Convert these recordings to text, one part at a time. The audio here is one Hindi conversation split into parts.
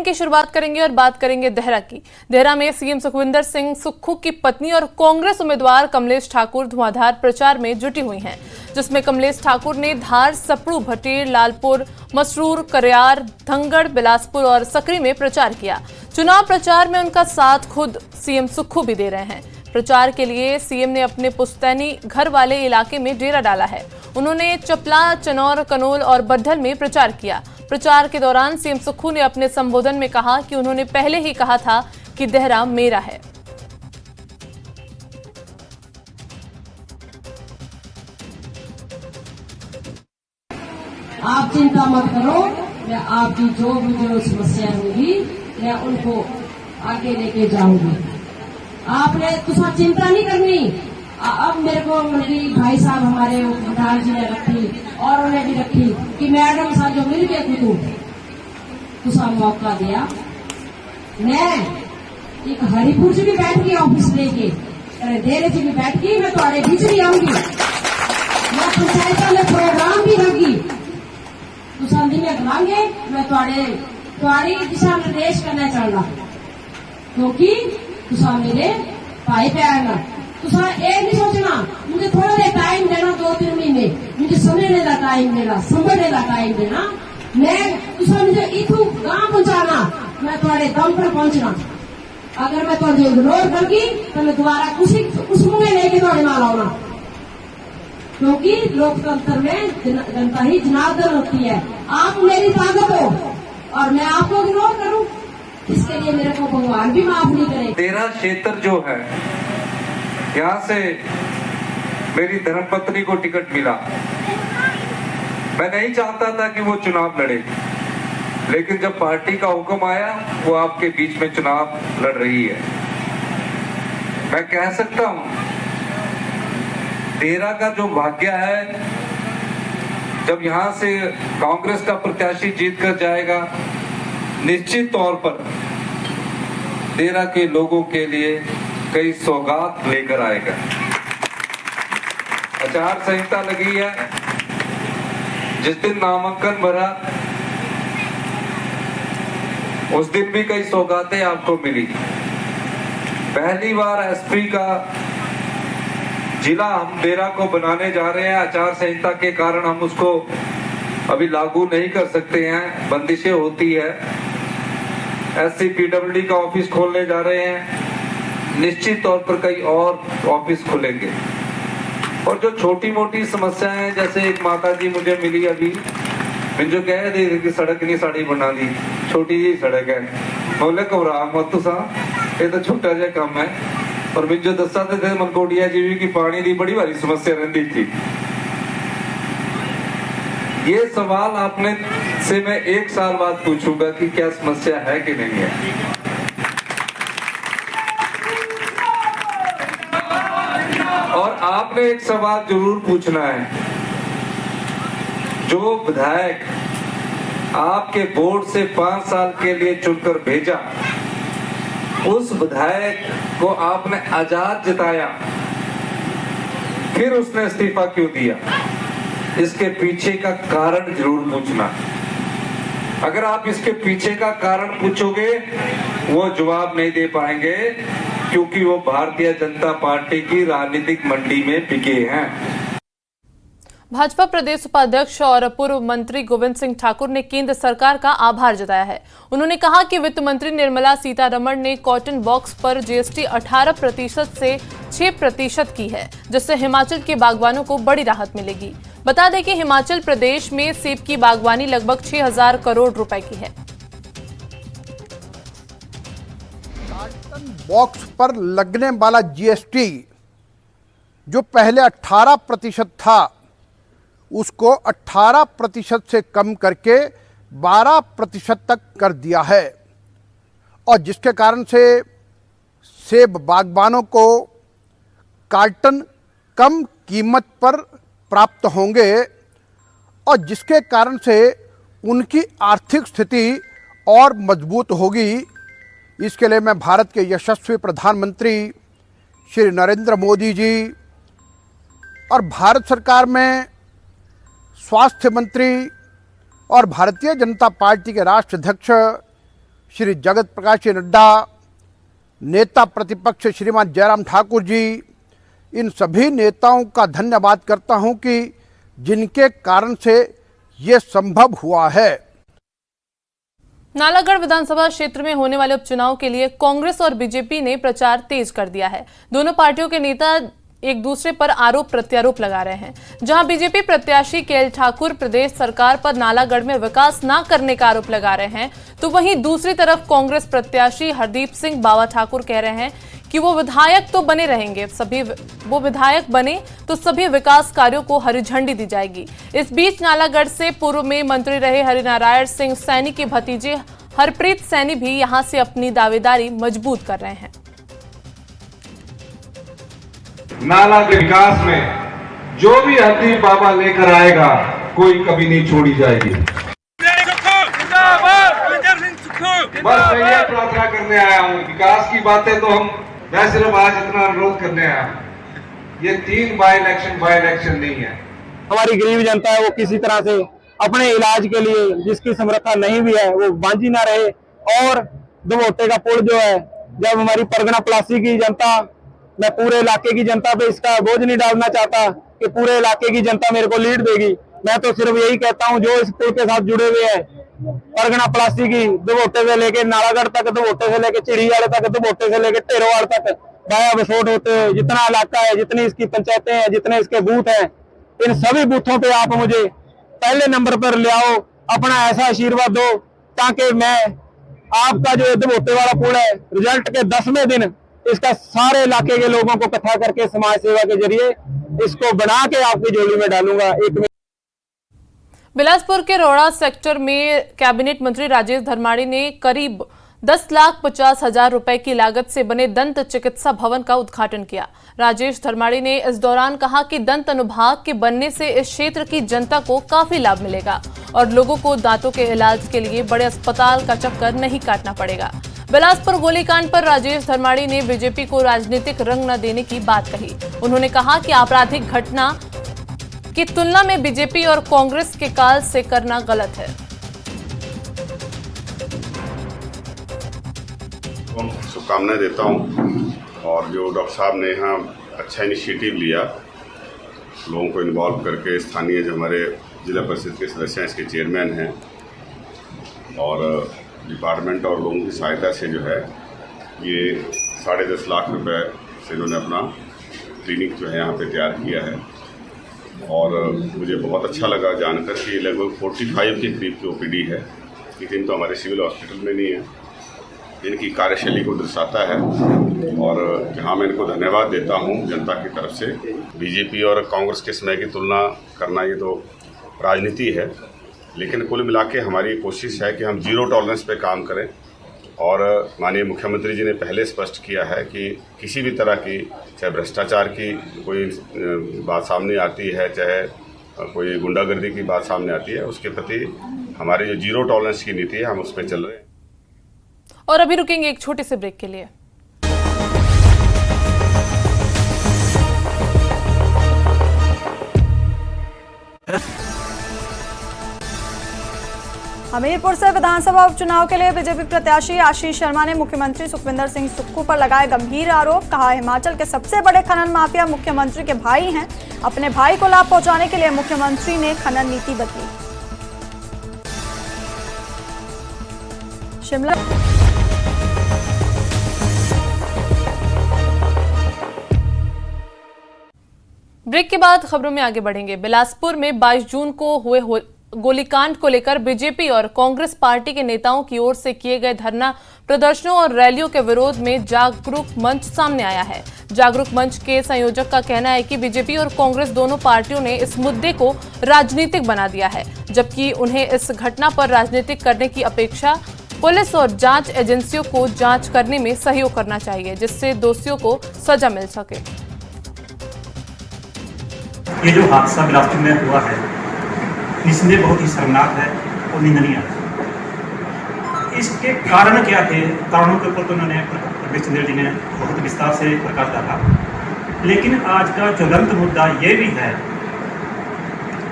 बुलेटिन की शुरुआत करेंगे और बात करेंगे देहरा की। देहरा में सीएम सुखविंदर सिंह सुक्खू की पत्नी और कांग्रेस उम्मीदवार कमलेश ठाकुर धुआंधार प्रचार में जुटी हुई हैं, जिसमें कमलेश ठाकुर ने धार, सपड़ू, भटेर, लालपुर, मसरूर, करयार, धंगड़, बिलासपुर और सकरी में प्रचार किया। चुनाव प्रचार में उनका साथ खुद सीएम सुक्खू भी दे रहे हैं। प्रचार के लिए सीएम ने अपने पुश्तैनी घर वाले इलाके में डेरा डाला है। उन्होंने चपला, चनौर, कनौल और बड्ढल में प्रचार किया। प्रचार के दौरान सीएम सुक्खू ने अपने संबोधन में कहा कि उन्होंने पहले ही कहा था कि देहरा मेरा है। आप चिंता मत करो, मैं आपकी जो मुझे समस्या होगी मैं उनको आगे लेके जाऊंगी। आपने तुसा चिंता नहीं करनी। अब मेरे को मेरी भाई साहब हमारे प्रधान जी ने रखी और उन्हें भी रखी कि मैडम साहब जो मिल गए तुसा मौका दिया। मैं एक हरिपुर जी भी बैठ गई ऑफिस लेके, देरे जी भी बैठ गई, मैं तुम्हारे बीच भी आऊंगी। मैं पंचायत में प्रोग्राम भी लगी तुसा दिन बुलाएंगे, मैं तुम्हारी दिशा निर्देश करना चाहूंगा, क्योंकि तुसा मेरे भाई बहन। तुसा ये नहीं सोचना मुझे थोड़ा देर टाइम देना, 2-3 महीने मुझे समझने का टाइम देना, समझने का टाइम देना। मैं तुसा मुझे इथू गांव पहुंचाना, मैं तुम्हारे दम पर पहुंचना। अगर मैं तुझे इग्नोर करगी तो मैं दोबारा कुछ मुंगे लेके तुम्हारे नाल आना, क्योंकि लोकतंत्र में जनता ही जनार्दन होती है। आप मेरी ताकत हो और मैं आपको इग्नोर करूं, इसके लिए मेरे को भगवान भी माफ नहीं करे। तेरा क्षेत्र जो है, यहाँ से मेरी धर्मपत्नी को टिकट मिला। मैं नहीं चाहता था कि वो चुनाव लड़े, लेकिन जब पार्टी का हुक्म आया वो आपके बीच में चुनाव लड़ रही है। मैं कह सकता हूं तेरा का जो भाग्य है, जब यहां से कांग्रेस का प्रत्याशी जीत कर जाएगा, निश्चित तौर पर तेरा के लोगों के लिए कई सौगात लेकर आएगा। आचार संहिता लगी है, जिस दिन नामांकन भरा उस दिन भी कई सौगातें आपको मिली। पहली बार एसपी का जिला हम देहरा को बनाने जा रहे हैं। आचार संहिता के कारण हम उसको अभी लागू नहीं कर सकते हैं, बंदिशें होती है। एससी पीडब्ल्यूडी का ऑफिस खोलने जा रहे हैं, निश्चित तौर पर कई और ऑफिस खुलेंगे। और जो छोटी मोटी समस्याएं हैं, जैसे एक माता जी मुझे मिली अभी, मुझे कह रही कि सड़क नहीं साड़ी बना दी, छोटी जी सड़क है। बोले घबरा मत तुसा, ये तो छोटा जा काम है। और मुझे दसा थे मनकोटिया जी की पानी की बड़ी भारी समस्या रहती थी। ये सवाल आपने से मैं 1 साल बाद पूछूंगा कि क्या समस्या है कि नहीं है। और आपने एक सवाल जरूर पूछना है, जो विधायक आपके बोर्ड से 5 साल के लिए चुनकर भेजा, उस विधायक को आपने आजाद जिताया, फिर उसने इस्तीफा क्यों दिया? इसके पीछे का कारण जरूर पूछना। अगर आप इसके पीछे का कारण पूछोगे, वो जवाब नहीं दे पाएंगे, क्योंकि वो भारतीय जनता पार्टी की राजनीतिक मंडी में बिके हैं। भाजपा प्रदेश उपाध्यक्ष और पूर्व मंत्री गोविंद सिंह ठाकुर ने केंद्र सरकार का आभार जताया है। उन्होंने कहा कि वित्त मंत्री निर्मला सीतारमण ने कॉटन बॉक्स पर जीएसटी 18% से 6% की है, जिससे हिमाचल के बागवानों को बड़ी राहत मिलेगी। बता दें कि हिमाचल प्रदेश में सेब की बागवानी लगभग 6000 करोड़ रुपए की है। कॉटन बॉक्स पर लगने वाला जीएसटी जो पहले 18% था, उसको 18% से कम करके 12% तक कर दिया है, और जिसके कारण से सेब बागबानों को कार्टन कम कीमत पर प्राप्त होंगे, और जिसके कारण से उनकी आर्थिक स्थिति और मजबूत होगी। इसके लिए मैं भारत के यशस्वी प्रधानमंत्री श्री नरेंद्र मोदी जी और भारत सरकार में स्वास्थ्य मंत्री और भारतीय जनता पार्टी के राष्ट्रीय अध्यक्ष श्री जगत प्रकाश नड्डा, नेता प्रतिपक्ष श्रीमान जयराम ठाकुर जी, इन सभी नेताओं का धन्यवाद करता हूं कि जिनके कारण से ये संभव हुआ है। नालागढ़ विधानसभा क्षेत्र में होने वाले उपचुनाव के लिए कांग्रेस और बीजेपी ने प्रचार तेज कर दिया है। दोनों पार्टियों के नेता एक दूसरे पर आरोप प्रत्यारोप लगा रहे हैं। जहां बीजेपी प्रत्याशी केएल ठाकुर प्रदेश सरकार पर नालागढ़ में विकास न करने का आरोप लगा रहे हैं, तो वहीं दूसरी तरफ कांग्रेस प्रत्याशी हरदीप सिंह बावा ठाकुर कह रहे हैं कि वो विधायक तो बने रहेंगे, वो विधायक बने तो सभी विकास कार्यों को हरी झंडी दी जाएगी। इस बीच नालागढ़ से पूर्व में मंत्री रहे हरिनारायण सिंह सैनी के भतीजे हरप्रीत सैनी भी यहां से अपनी दावेदारी मजबूत कर रहे हैं। नाला के विकास में जो भी हरदीप बाबा लेकर आएगा, कोई कभी नहीं छोड़ी जाएगी। बस मैं ये प्रार्थना करने आया हूँ। विकास की बातें तो मैं सिर्फ आज इतना अनुरोध करने आया हूँ। ये 3 बाई इलेक्शन नहीं है। हमारी गरीब जनता है वो किसी तरह से अपने इलाज के लिए जिसकी समर्था नहीं भी है वो बांझी ना रहे। और दमोटे का पुल जो है, जब हमारी परगना प्लासी की जनता, मैं पूरे इलाके की जनता पे इसका बोझ नहीं डालना चाहता कि पूरे इलाके की जनता मेरे को लीड देगी। मैं तो सिर्फ यही कहता हूं जो इस पुल के साथ जुड़े हुए हैं, परगना प्लासी की, दमोटे से लेके नालागढ़ तक, दमोटे से लेके चिड़ियाल तक, दमोटे से लेके टेरोवाल तक, बाया बसोट होते हुए जितना इलाका है, जितनी इसकी पंचायतें हैं, जितने इसके बूथ हैं, इन सभी बूथों पे आप मुझे पहले नंबर पर ले आओ, अपना ऐसा आशीर्वाद दो ताकि मैं आपका जो दमोटे वाला पुल है, रिजल्ट के 10वें दिन इसका सारे इलाके के लोगों को इकट्ठा करके समाज सेवा के जरिए इसको बना के आपकी झोली में डालूंगा। बिलासपुर के रोड़ा सेक्टर में कैबिनेट मंत्री राजेश धर्माणी ने करीब 10,50,000 रुपए की लागत से बने दंत चिकित्सा भवन का उद्घाटन किया। राजेश धर्माणी ने इस दौरान कहा कि दंत अनुभाग के बनने से इस क्षेत्र की जनता को काफी लाभ मिलेगा और लोगों को दांतों के इलाज के लिए बड़े अस्पताल का चक्कर नहीं काटना पड़ेगा। बिलासपुर गोलीकांड पर राजेश धर्माणी ने बीजेपी को राजनीतिक रंग न देने की बात कही। उन्होंने कहा कि आपराधिक घटना की तुलना में बीजेपी और कांग्रेस के काल से करना गलत है। शुभकामनाएं देता हूं और जो डॉक्टर साहब ने यहाँ अच्छा इनिशिएटिव लिया, लोगों को इन्वॉल्व करके, स्थानीय जो हमारे जिला परिषद के सदस्य हैं, इसके चेयरमैन हैं, और डिपार्टमेंट और लोगों की सहायता से जो है ये 10.5 लाख रुपए से इन्होंने अपना क्लिनिक जो है यहाँ पे तैयार किया है। और मुझे बहुत अच्छा लगा जानकर कि लगभग 45 के करीब की ओपीडी है, लेकिन तो हमारे सिविल हॉस्पिटल में नहीं है। इनकी कार्यशैली को दर्शाता है और जहाँ मैं इनको धन्यवाद देता हूँ जनता की तरफ से। बीजेपी और कांग्रेस के समय की तुलना करना ये तो राजनीति है, लेकिन कुल मिला के हमारी कोशिश है कि हम जीरो टॉलरेंस पे काम करें। और माननीय मुख्यमंत्री जी ने पहले स्पष्ट किया है कि किसी भी तरह की, चाहे भ्रष्टाचार की कोई बात सामने आती है, चाहे कोई गुंडागर्दी की बात सामने आती है, उसके प्रति हमारी जो जीरो टॉलरेंस की नीति है, हम उस पर चल रहे हैं। और अभी रुकेंगे एक छोटे से ब्रेक के लिए। हमीरपुर से विधानसभा उपचुनाव के लिए बीजेपी प्रत्याशी आशीष शर्मा ने मुख्यमंत्री सुखविंदर सिंह सुक्खू पर लगाए गंभीर आरोप। कहा, हिमाचल के सबसे बड़े खनन माफिया मुख्यमंत्री के भाई हैं। अपने भाई को लाभ पहुंचाने के लिए मुख्यमंत्री ने खनन नीति बदली। शिमला ब्रेक के बाद खबरों में आगे बढ़ेंगे। बिलासपुर में 22 जून को हुए गोलीकांड को लेकर बीजेपी और कांग्रेस पार्टी के नेताओं की ओर से किए गए धरना प्रदर्शनों और रैलियों के विरोध में जागरूक मंच सामने आया है। जागरूक मंच के संयोजक का कहना है कि बीजेपी और कांग्रेस दोनों पार्टियों ने इस मुद्दे को राजनीतिक बना दिया है, जबकि उन्हें इस घटना पर राजनीतिक करने की अपेक्षा पुलिस और जांच एजेंसियों को जांच करने में सहयोग करना चाहिए, जिससे दोषियों को सजा मिल सके। ये जो हादसा बिलासपुर में हुआ है, निस्संदेह बहुत ही शर्मनाक है और निंदनीय है। इसके कारण क्या थे, कारणों के ऊपर तो उन्होंने प्रवीण चंद्र जी ने बहुत विस्तार से प्रकाश डाला, लेकिन आज का ज्वलंत मुद्दा ये भी है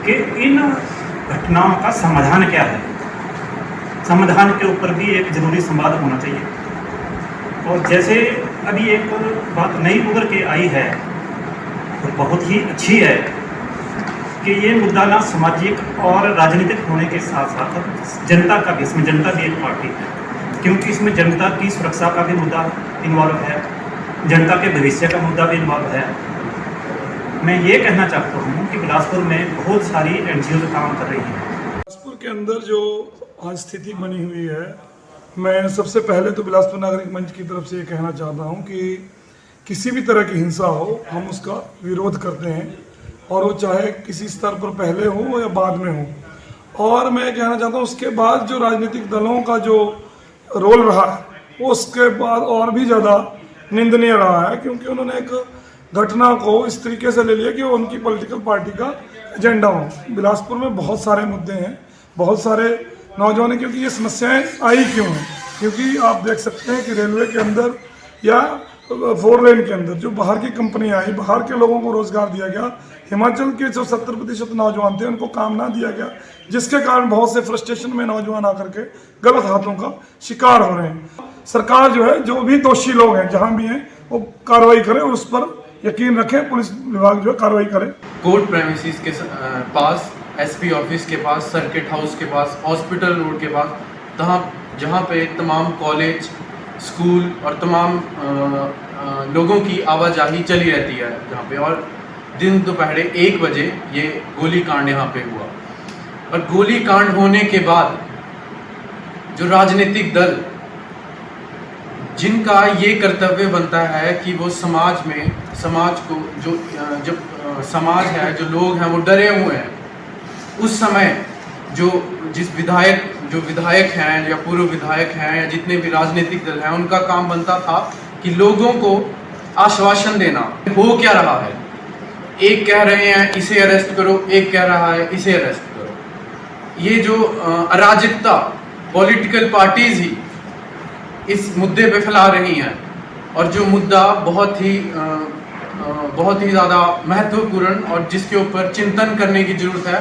कि इन घटनाओं का समाधान क्या है। समाधान के ऊपर भी एक जरूरी संवाद होना चाहिए। और जैसे अभी एक बात नई उभर के आई है तो बहुत ही अच्छी है कि ये मुद्दा ना सामाजिक और राजनीतिक होने के साथ साथ जनता का भी, इसमें जनता भी एक पार्टी है, क्योंकि इसमें जनता की सुरक्षा का भी मुद्दा इन्वॉल्व है, जनता के भविष्य का मुद्दा भी इन्वॉल्व है। मैं ये कहना चाहता हूँ कि बिलासपुर में बहुत सारी NGO काम कर रही हैं। बिलासपुर के अंदर जो आज स्थिति बनी हुई है, मैं सबसे पहले तो बिलासपुर नागरिक मंच की तरफ से ये कहना चाहता हूँ कि किसी भी तरह की हिंसा हो हम उसका विरोध करते हैं, और वो चाहे किसी स्तर पर पहले हो या बाद में हो। और मैं कहना चाहता हूँ उसके बाद जो राजनीतिक दलों का जो रोल रहा है वो उसके बाद और भी ज़्यादा निंदनीय रहा है, क्योंकि उन्होंने एक घटना को इस तरीके से ले लिया कि वो उनकी पॉलिटिकल पार्टी का एजेंडा हो। बिलासपुर में बहुत सारे मुद्दे हैं, बहुत सारे नौजवान हैं, क्योंकि ये समस्याएं आई क्यों हैं, क्योंकि आप देख सकते हैं कि रेलवे के अंदर या 4 लेन के अंदर जो बाहर की कंपनियां आई, बाहर के लोगों को रोजगार दिया गया, हिमाचल के जो 70% नौजवान थे उनको काम ना दिया गया, जिसके कारण बहुत से फ्रस्ट्रेशन में नौजवान आकर के गलत हाथों का शिकार हो रहे हैं। सरकार जो है, जो भी दोषी लोग हैं जहां भी हैं, वो कार्रवाई करे और उस पर यकीन रखें, पुलिस विभाग जो है कार्रवाई करे। कोर्ट प्रेमिसेस के पास, SP ऑफिस के पास, सर्किट हाउस के पास, हॉस्पिटल रोड के पास, जहाँ पे तमाम कॉलेज, स्कूल और तमाम लोगों की आवाजाही चली रहती है जहाँ पे, और दिन दोपहर 1 बजे ये गोली कांड यहाँ पे हुआ। और गोली कांड होने के बाद जो राजनीतिक दल, जिनका ये कर्तव्य बनता है कि वो समाज को जो समाज है, जो लोग हैं वो डरे हुए हैं, उस समय जो विधायक हैं या पूर्व विधायक हैं या जितने भी राजनीतिक दल हैं, उनका काम बनता था कि लोगों को आश्वासन देना। हो क्या रहा है, एक कह रहे हैं इसे अरेस्ट करो, एक कह रहा है इसे अरेस्ट करो। ये जो अराजकता पॉलिटिकल पार्टीज ही इस मुद्दे पे फैला रही हैं, और जो मुद्दा बहुत ही ज़्यादा महत्वपूर्ण और जिसके ऊपर चिंतन करने की जरूरत है।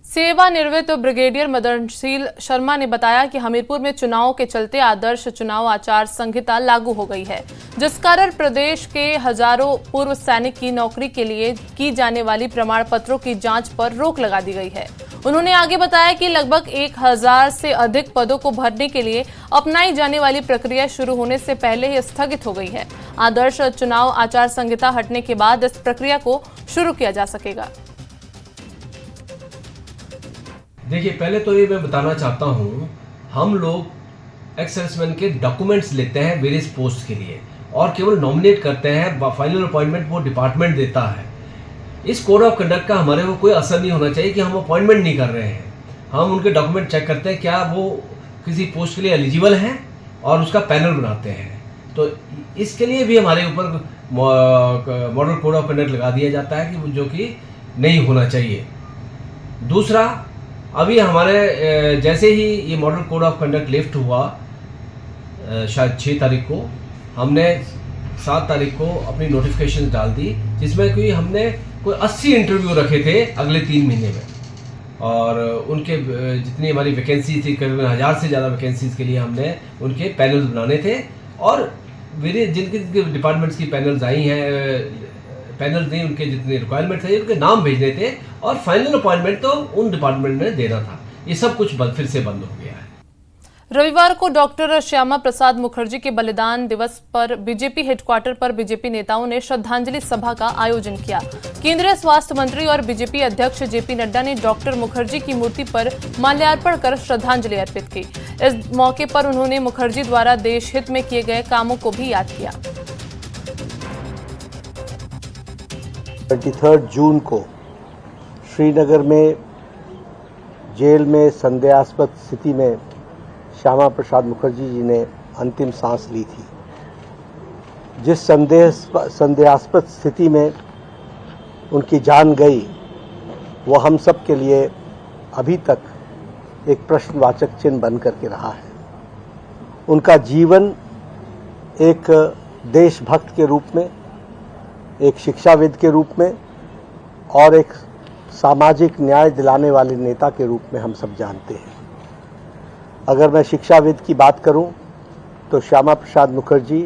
सेवानिवृत्त ब्रिगेडियर मदनशील शर्मा ने बताया कि हमीरपुर में चुनाव के चलते आदर्श चुनाव आचार संहिता लागू हो गई है, जिस कारण प्रदेश के हजारों पूर्व सैनिक की नौकरी के लिए की जाने वाली प्रमाण पत्रों की जांच पर रोक लगा दी गई है। उन्होंने आगे बताया कि लगभग 1000 से अधिक पदों को भरने के लिए अपनाई जाने वाली प्रक्रिया शुरू होने से पहले ही स्थगित हो गई है। आदर्श चुनाव आचार संहिता हटने के बाद इस प्रक्रिया को शुरू किया जा सकेगा। देखिए, पहले तो ये मैं बताना चाहता हूँ, हम लोग एक्स सर्विसमैन के डॉक्यूमेंट्स लेते हैं वेरियस पोस्ट के लिए और केवल नॉमिनेट करते हैं, फाइनल अपॉइंटमेंट वो डिपार्टमेंट देता है। इस कोड ऑफ कंडक्ट का हमारे को कोई असर नहीं होना चाहिए कि हम अपॉइंटमेंट नहीं कर रहे हैं। हम उनके डॉक्यूमेंट चेक करते हैं क्या वो किसी पोस्ट के लिए एलिजिबल हैं और उसका पैनल बनाते हैं। तो इसके लिए भी हमारे ऊपर मॉडल कोड ऑफ कंडक्ट लगा दिया जाता है कि जो कि नहीं होना चाहिए। दूसरा, अभी हमारे जैसे ही ये model code of conduct lift हुआ, शायद 6 तारीख को, हमने 7 तारीख को अपनी नोटिफिकेशन डाल दी, जिसमें कि हमने कोई 80 इंटरव्यू रखे थे अगले 3 महीने में, और उनके जितनी हमारी वैकेंसी थी, करीबन 1000 से ज़्यादा वैकेंसीज के लिए हमने उनके पैनल्स बनाने थे, और मेरे जिनके डिपार्टमेंट्स की पैनल्स आई हैं, पैनल नहीं, उनके जितने रिक्वायरमेंट थे उनके नाम भेजने थे, और फाइनल अपॉइंटमेंट तो उन डिपार्टमेंट ने देना था। ये सब कुछ फिर से बंद हो गया है। रविवार को डॉक्टर श्यामा प्रसाद मुखर्जी के बलिदान दिवस पर बीजेपी हेडक्वार्टर पर बीजेपी नेताओं ने श्रद्धांजलि सभा का आयोजन किया। केंद्रीय स्वास्थ्य मंत्री और बीजेपी अध्यक्ष जेपी नड्डा ने डॉक्टर मुखर्जी की मूर्ति पर माल्यार्पण कर श्रद्धांजलि अर्पित की। इस मौके पर उन्होंने मुखर्जी द्वारा देश हित में किए गए कामों को भी याद किया। 23 जून को श्रीनगर में जेल में संदेहास्पद स्थिति में श्यामा प्रसाद मुखर्जी जी ने अंतिम सांस ली थी। जिस संदेहास्पद स्थिति में उनकी जान गई, वो हम सब के लिए अभी तक एक प्रश्नवाचक चिन्ह बन करके रहा है। उनका जीवन एक देशभक्त के रूप में, एक शिक्षाविद के रूप में और एक सामाजिक न्याय दिलाने वाले नेता के रूप में हम सब जानते हैं। अगर मैं शिक्षाविद की बात करूं तो Shyama Prasad Mukherjee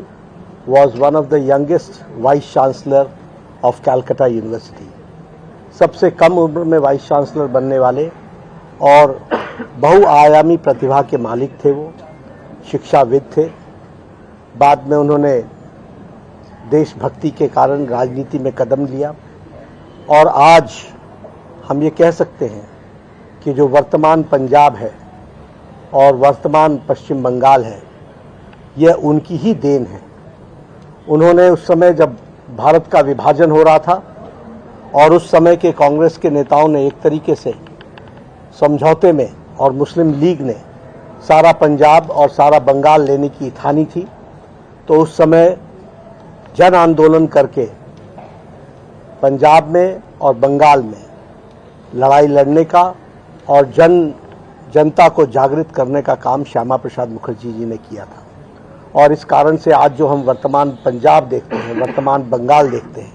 was one of the youngest vice chancellor of Calcutta university. सबसे कम उम्र में वाइस चांसलर बनने वाले और बहुआयामी प्रतिभा के मालिक थे। वो शिक्षाविद थे। बाद में उन्होंने देशभक्ति के कारण राजनीति में कदम लिया और आज हम ये कह सकते हैं कि जो वर्तमान पंजाब है और वर्तमान पश्चिम बंगाल है, यह उनकी ही देन है। उन्होंने उस समय जब भारत का विभाजन हो रहा था और उस समय के कांग्रेस के नेताओं ने एक तरीके से समझौते में और मुस्लिम लीग ने सारा पंजाब और सारा बंगाल लेने की ठानी थी, तो उस समय जन आंदोलन करके पंजाब में और बंगाल में लड़ाई लड़ने का और जनता को जागृत करने का काम श्यामा प्रसाद मुखर्जी जी ने किया था। और इस कारण से आज जो हम वर्तमान पंजाब देखते हैं, वर्तमान बंगाल देखते हैं,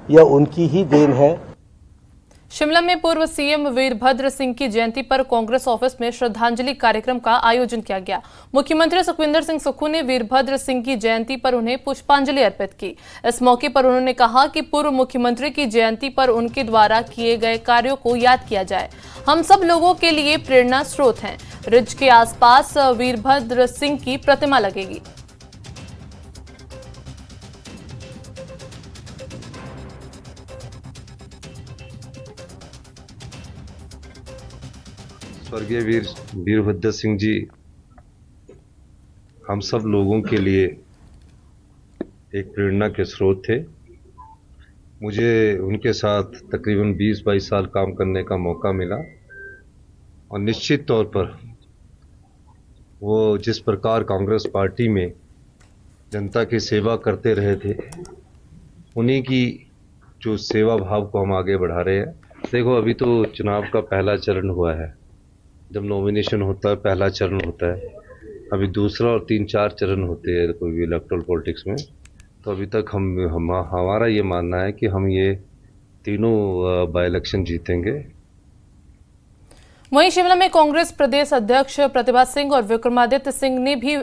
यह उनकी ही देन है। शिमला में पूर्व सीएम वीरभद्र सिंह की जयंती पर कांग्रेस ऑफिस में श्रद्धांजलि कार्यक्रम का आयोजन किया गया। मुख्यमंत्री सुखविंदर सिंह सुक्खू ने वीरभद्र सिंह की जयंती पर उन्हें पुष्पांजलि अर्पित की। इस मौके पर उन्होंने कहा कि पूर्व मुख्यमंत्री की जयंती पर उनके द्वारा किए गए कार्यों को याद किया जाए। हम सब लोगों के लिए प्रेरणा स्रोत हैं। रिज के आसपास वीरभद्र सिंह की प्रतिमा लगेगी। स्वर्गीय वीरभद्र सिंह जी हम सब लोगों के लिए एक प्रेरणा के स्रोत थे। मुझे उनके साथ तकरीबन 20-22 साल काम करने का मौका मिला और निश्चित तौर पर वो जिस प्रकार कांग्रेस पार्टी में जनता की सेवा करते रहे थे, उन्हीं की जो सेवा भाव को हम आगे बढ़ा रहे हैं। देखो, अभी तो चुनाव का पहला चरण हुआ है। जब नॉमिनेशन होता है पहला चरण होता है, अभी दूसरा और 3-4 चरण होते हैं कोई भी इलेक्टोरल पॉलिटिक्स में। तो अभी तक हमारा ये मानना है कि हम ये तीनों बाई इलेक्शन जीतेंगे। वहीं शिमला में कांग्रेस प्रदेश अध्यक्ष प्रतिभा सिंह और विक्रमादित्य सिंह ने भी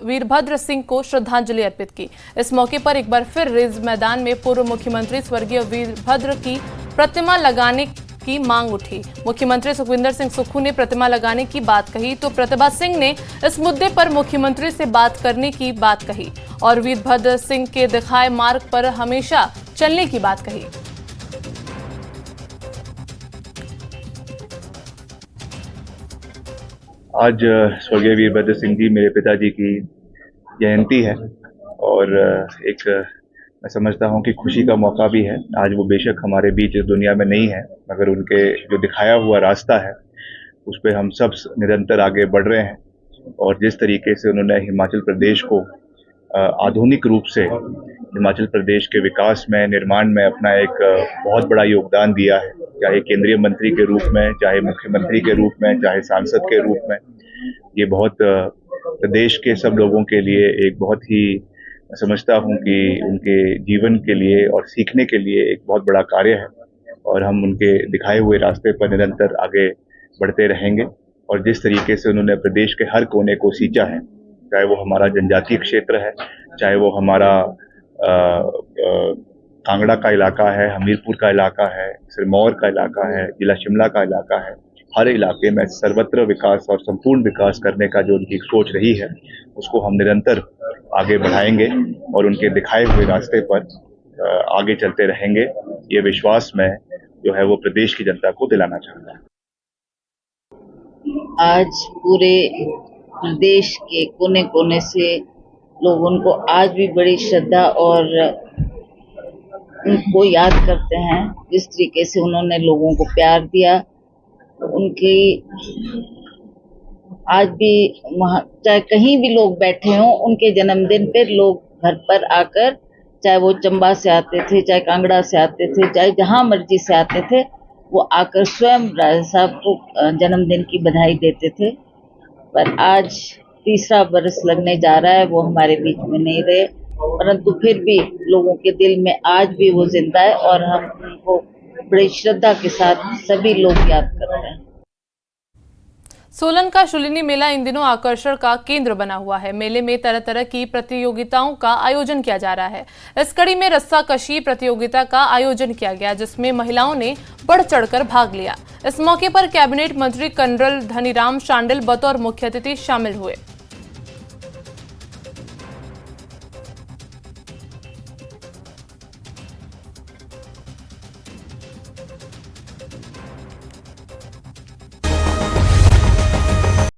वीरभद्र सिंह को श्रद्धांजलि अर्पित की। इस मौके पर एक बार फिर रिज मैदान में पूर्व मुख्यमंत्री स्वर्गीय वीरभद्र की प्रतिमा लगाने की मांग उठी। मुख्यमंत्री सुखविंदर सिंह सुक्खू ने प्रतिमा लगाने की बात कही तो प्रतिभा सिंह ने इस मुद्दे पर मुख्यमंत्री से बात करने की बात कही और वीरभद्र सिंह के दिखाए मार्ग पर हमेशा चलने की बात कही। आज स्वर्गीय वीरभद्र सिंह जी मेरे पिताजी की जयंती है और एक मैं समझता हूं कि खुशी का मौका भी है। आज वो बेशक हमारे बीच इस दुनिया में नहीं है, मगर उनके जो दिखाया हुआ रास्ता है उस पर हम सब निरंतर आगे बढ़ रहे हैं। और जिस तरीके से उन्होंने हिमाचल प्रदेश को आधुनिक रूप से हिमाचल प्रदेश के विकास में, निर्माण में अपना एक बहुत बड़ा योगदान दिया है, चाहे केंद्रीय मंत्री के रूप में, चाहे मुख्यमंत्री के रूप में, चाहे सांसद के रूप में, ये बहुत प्रदेश के सब लोगों के लिए एक बहुत ही समझता हूं कि उनके जीवन के लिए और सीखने के लिए एक बहुत बड़ा कार्य है। और हम उनके दिखाए हुए रास्ते पर निरंतर आगे बढ़ते रहेंगे। और जिस तरीके से उन्होंने प्रदेश के हर कोने को सींचा है, चाहे वो हमारा जनजातीय क्षेत्र है, चाहे वो हमारा कांगड़ा का इलाका है, हमीरपुर का इलाका है, सिरमौर का इलाका है, जिला शिमला का इलाका है, हर इलाके में सर्वत्र विकास और संपूर्ण विकास करने का जो उनकी सोच रही है उसको हम निरंतर आगे बढ़ाएंगे और उनके दिखाए हुए रास्ते पर आगे चलते रहेंगे। ये विश्वास मैं जो है वो प्रदेश की जनता को दिलाना चाहता हूँ। आज पूरे प्रदेश के कोने कोने से लोग उनको आज भी बड़ी श्रद्धा और उनको याद करते हैं। जिस तरीके से उन्होंने लोगों को प्यार दिया, उनकी आज भी वहाँ चाहे कहीं भी लोग बैठे हों, उनके जन्मदिन पे लोग घर पर आकर, चाहे वो चंबा से आते थे, चाहे कांगड़ा से आते थे, चाहे जहाँ मर्जी से आते थे, वो आकर स्वयं राजा साहब को जन्मदिन की बधाई देते थे। पर आज तीसरा बरस लगने जा रहा है, वो हमारे बीच में नहीं रहे, परंतु फिर भी लोगों के दिल में आज भी वो जिंदा है और हम उनको बड़ी श्रद्धा के साथ सभी लोग याद करते हैं। सोलन का शूलिनी मेला इन दिनों आकर्षण का केंद्र बना हुआ है। मेले में तरह तरह की प्रतियोगिताओं का आयोजन किया जा रहा है। इस कड़ी में रस्साकशी प्रतियोगिता का आयोजन किया गया, जिसमें महिलाओं ने बढ़ चढ़कर भाग लिया। इस मौके पर कैबिनेट मंत्री कर्नल धनीराम शांडिल बतौर मुख्य अतिथि शामिल हुए।